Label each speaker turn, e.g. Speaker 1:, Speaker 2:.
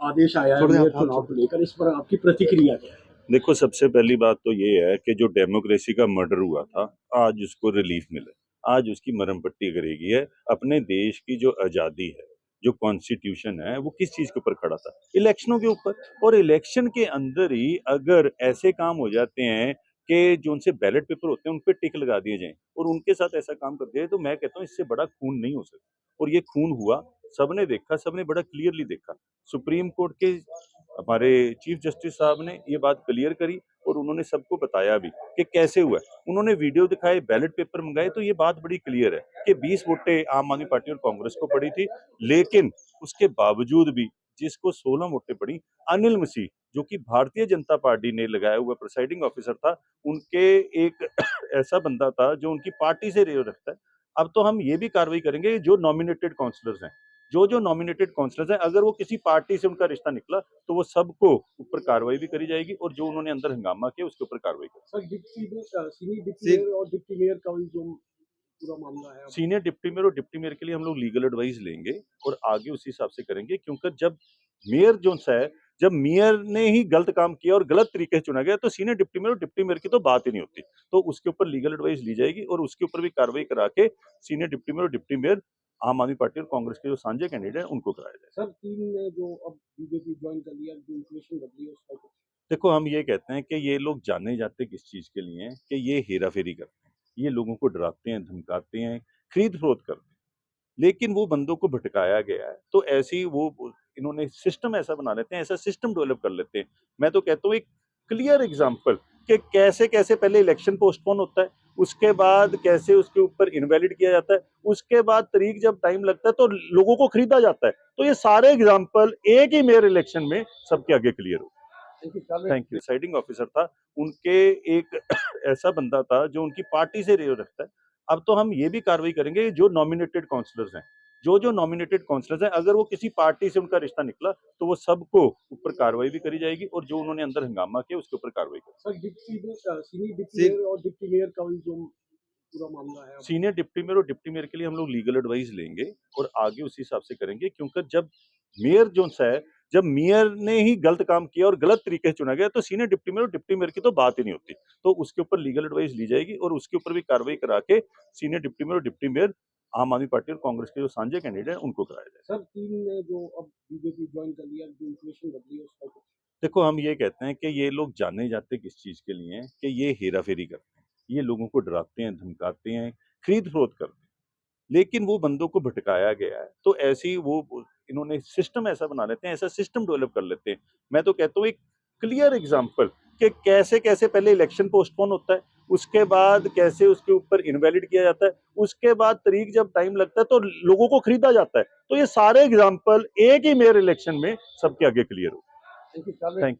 Speaker 1: आदेश आया है मेयर चुनाव को लेकर, इस पर आपकी प्रतिक्रिया क्या है?
Speaker 2: देखो, सबसे पहली बात तो ये है कि जो डेमोक्रेसी का मर्डर हुआ था, आज उसको रिलीफ मिले, आज उसकी मरहम पट्टी करेगी है। अपने देश की जो आज़ादी है, जो कॉन्स्टिट्यूशन है, वो किस चीज़ के ऊपर खड़ा था? इलेक्शनों के ऊपर। और इलेक्शन के अंदर ही अगर ऐसे काम हो जाते हैं कि जो उनसे बैलेट पेपर होते हैं, उन पे टिक लगा दिए जाएँ और उनके साथ ऐसा काम कर दिया जाए, तो मैं कहता हूँ इससे बड़ा खून नहीं हो सकता। और ये खून हुआ, सबने देखा, सबने बड़ा क्लियरली देखा। सुप्रीम कोर्ट के हमारे चीफ जस्टिस साहब ने ये बात क्लियर करी और उन्होंने सबको बताया भी कि कैसे हुआ। उन्होंने वीडियो दिखाए, बैलेट पेपर मंगाए, तो ये बात बड़ी क्लियर है कि 20 वोटें आम आदमी पार्टी और कांग्रेस को पड़ी थी, लेकिन उसके बावजूद भी जिसको 16 वोटें पड़ी, अनिल मसीह जो कि भारतीय जनता पार्टी ने लगाया हुआ प्रिसाइडिंग ऑफिसर था, उनके एक ऐसा बंदा था जो उनकी पार्टी से रेव रखता है। अब तो हम ये भी कार्रवाई करेंगे, जो नॉमिनेटेड काउंसलर्स हैं, जो नॉमिनेटेड काउंसलर्स हैं, अगर वो किसी पार्टी से उनका रिश्ता निकला तो वो सबको ऊपर कार्रवाई भी करी जाएगी और जो उन्होंने अंदर हंगामा किया उसके ऊपर कार्रवाई करेगी।
Speaker 1: सर, सीनियर डिप्टी मेयर और डिप्टी मेयर का भी जो पूरा मामला है,
Speaker 2: सीनियर डिप्टी मेयर और डिप्टी मेयर के लिए हम लोग लीगल एडवाइस लेंगे और आगे उसी हिसाब से करेंगे, क्योंकि जब मेयर जो है, जब मेयर ने ही गलत काम किया और गलत तरीके से चुना गया, तो सीनियर डिप्टी मेयर और डिप्टी मेयर की तो बात ही नहीं होती। तो उसके ऊपर लीगल एडवाइस ली जाएगी और उसके ऊपर भी कार्रवाई करा के सीनियर डिप्टी मेयर और डिप्टी मेयर आम आदमी पार्टी और कांग्रेस के जो साझे कैंडिडेट हैं उनको कराया जाए।
Speaker 1: सर, टीम ने जो अब बीजेपी ज्वाइन कर लिया, जो इंफॉर्मेशन बदली है उसका
Speaker 2: देखो, हम ये कहते हैं कि ये लोग जाने जाते किस चीज के लिए हैं कि ये हेरा फेरी करते हैं, ये लोगों को डराते हैं, धमकाते हैं, खरीद फरोख्त करते हैं, लेकिन वो बंदों को भटकाया गया है। तो ऐसे ही वो इन्होंने सिस्टम ऐसा बना लेते हैं, ऐसा सिस्टम डेवलप कर लेते हैं। मैं तो कहता हूँ एक क्लियर एग्जाम्पल कि कैसे कैसे पहले इलेक्शन पोस्टपोन होता है, उसके बाद कैसे उसके ऊपर इनवैलिड किया जाता है, उसके बाद तारीख जब टाइम लगता है तो लोगों को खरीदा जाता है। तो ये सारे एग्जाम्पल एक ही मेयर इलेक्शन में सबके आगे क्लियर हो। Thank you. प्रिसाइडिंग ऑफिसर था, उनके एक ऐसा बंदा था जो उनकी पार्टी से रेव रखता है। अब तो हम ये भी कार्रवाई करेंगे, जो नॉमिनेटेड काउंसलर्स हैं, जो नॉमिनेटेड काउंसलर्स हैं, अगर वो किसी पार्टी से उनका रिश्ता निकला तो वो सबको ऊपर कार्रवाई भी करी जाएगी और जो उन्होंने अंदर हंगामा किया उसके ऊपर कार्रवाई करेगी।
Speaker 1: सर, सीनियर डिप्टी मेयर और डिप्टी मेयर का भी जो पूरा मामला है,
Speaker 2: सीनियर डिप्टी मेयर और डिप्टी मेयर के लिए हम लोग लीगल एडवाइस लेंगे और आगे उसी हिसाब से करेंगे, क्योंकि जब मेयर जो है, जब मेयर ने ही गलत काम किया और गलत तरीके से चुना गया, तो सीनियर डिप्टी मेयर और डिप्टी मेयर की तो बात ही नहीं होती। तो उसके ऊपर लीगल एडवाइस ली जाएगी और उसके ऊपर भी कार्रवाई करा के सीनियर डिप्टी मेयर और डिप्टी मेयर आम आदमी पार्टी और कांग्रेस के जो साझे कैंडिडेट हैं उनको कराया जाए।
Speaker 1: सर, टीम ने जो अब बीजेपी ज्वाइन कर लिया, जो इंफॉर्मेशन बदली है उसका
Speaker 2: देखो, हम ये कहते हैं कि ये लोग जाने जाते किस चीज के लिए हैं कि ये हेरा फेरी करते हैं, ये लोगों को डराते हैं, धमकाते हैं, खरीद फरोख्त करते हैं, लेकिन वो बंदों को भटकाया गया है। तो ऐसे ही वो इन्होंने सिस्टम ऐसा बना लेते हैं, ऐसा सिस्टम डेवलप कर लेते हैं। मैं तो कहता हूँ एक क्लियर एग्जाम्पल कि कैसे कैसे पहले इलेक्शन पोस्टपोन होता है, उसके बाद कैसे उसके ऊपर इनवैलिड किया जाता है, उसके बाद तारीख जब टाइम लगता है तो लोगों को खरीदा जाता है। तो ये सारे एग्जाम्पल एक ही मेयर इलेक्शन में सबके आगे क्लियर हो। Thank you.